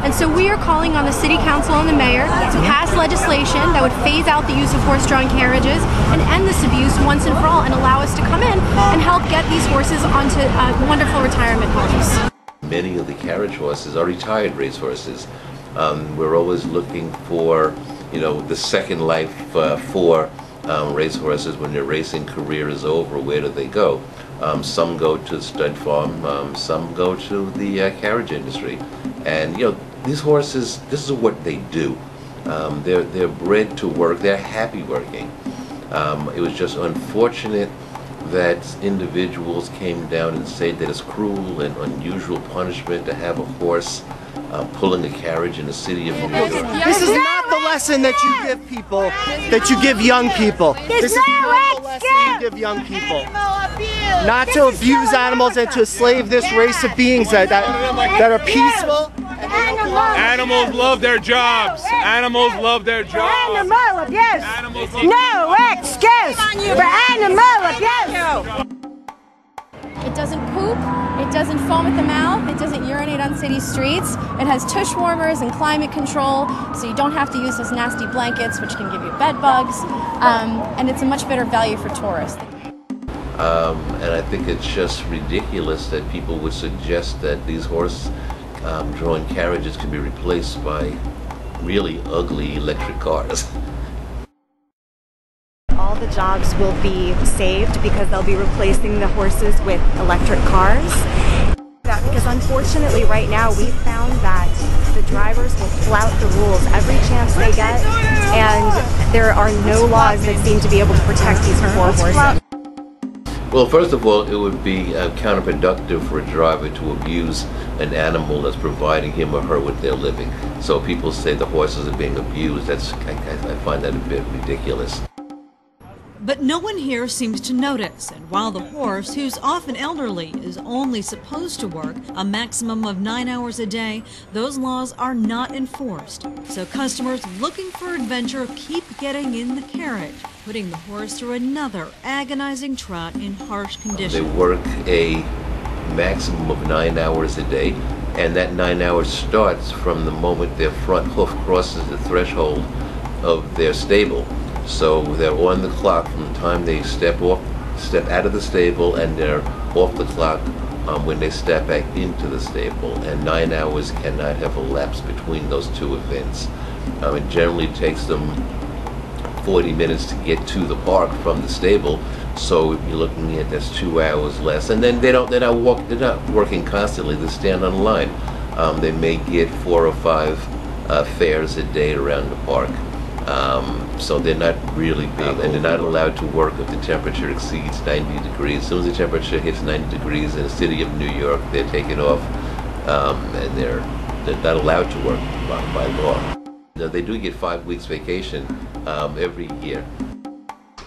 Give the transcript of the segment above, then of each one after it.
And so we are calling on the City Council and the Mayor to pass legislation that would phase out the use of horse-drawn carriages and end this abuse once and for all, and allow us to come in and help get these horses onto wonderful retirement homes. Many of the carriage horses are retired race horses. We're always looking for, the second life for race horses when their racing career is over. Where do they go? Some go to stud farm, some go to the carriage industry. And these horses, this is what they do. They're bred to work. They're happy working. It was just unfortunate that individuals came down and said that it's cruel and unusual punishment to have a horse pulling a carriage in the city of New York. This is not the lesson that you give people, that you give young people. This is not the lesson you give young people. Not to abuse animals and to enslave this race of beings that are peaceful. Animals love their jobs. Animals love their jobs. Animal abuse. No excuse for animal abuse. It doesn't poop, it doesn't foam at the mouth, it doesn't urinate on city streets, it has tush warmers and climate control, so you don't have to use those nasty blankets which can give you bed bugs, and it's a much better value for tourists. And I think it's just ridiculous that people would suggest that these horse-drawn carriages can be replaced by really ugly electric cars. All the jobs will be saved because they'll be replacing the horses with electric cars. Because unfortunately right now we've found that the drivers will flout the rules every chance they get, and there are no laws that seem to be able to protect these poor horses. Well, first of all, it would be counterproductive for a driver to abuse an animal that's providing him or her with their living. So people say the horses are being abused. I find that a bit ridiculous. But no one here seems to notice, and while the horse, who's often elderly, is only supposed to work a maximum of 9 hours a day, those laws are not enforced. So customers looking for adventure keep getting in the carriage, putting the horse through another agonizing trot in harsh conditions. They work a maximum of 9 hours a day, and that 9 hours starts from the moment their front hoof crosses the threshold of their stable. So they're on the clock from the time they step out of the stable, and they're off the clock when they step back into the stable. And 9 hours cannot have elapsed between those two events. It generally takes them 40 minutes to get to the park from the stable. So you're looking at that's 2 hours less. And then they're not working constantly. They stand on line. They may get 4 or 5 fares a day around the park. So they're not really big, and they're not allowed to work if the temperature exceeds 90 degrees. As soon as the temperature hits 90 degrees in the city of New York, they're taken off, and they're not allowed to work by law. Now, they do get 5 weeks vacation every year.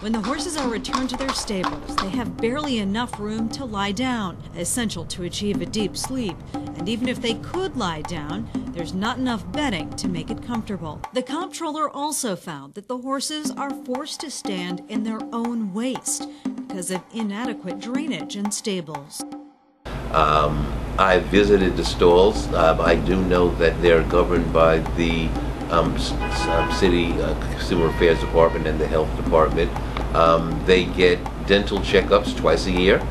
When the horses are returned to their stables, they have barely enough room to lie down, essential to achieve a deep sleep. And even if they could lie down, there's not enough bedding to make it comfortable. The comptroller also found that the horses are forced to stand in their own waste because of inadequate drainage in stables. I visited the stalls. I do know that they're governed by the City Consumer Affairs Department and the Health Department. They get dental checkups twice a year.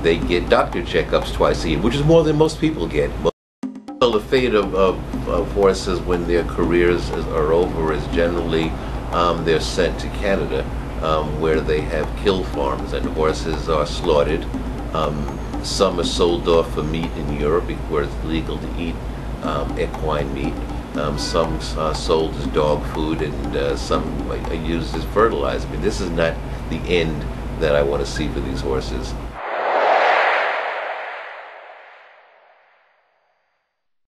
They get doctor checkups twice a year, which is more than most people get. Well, the fate of horses when their careers are over is generally they're sent to Canada, where they have kill farms and horses are slaughtered. Some are sold off for meat in Europe where it's legal to eat equine meat. Some are sold as dog food, and some are used as fertilizer. I mean, this is not the end that I want to see for these horses.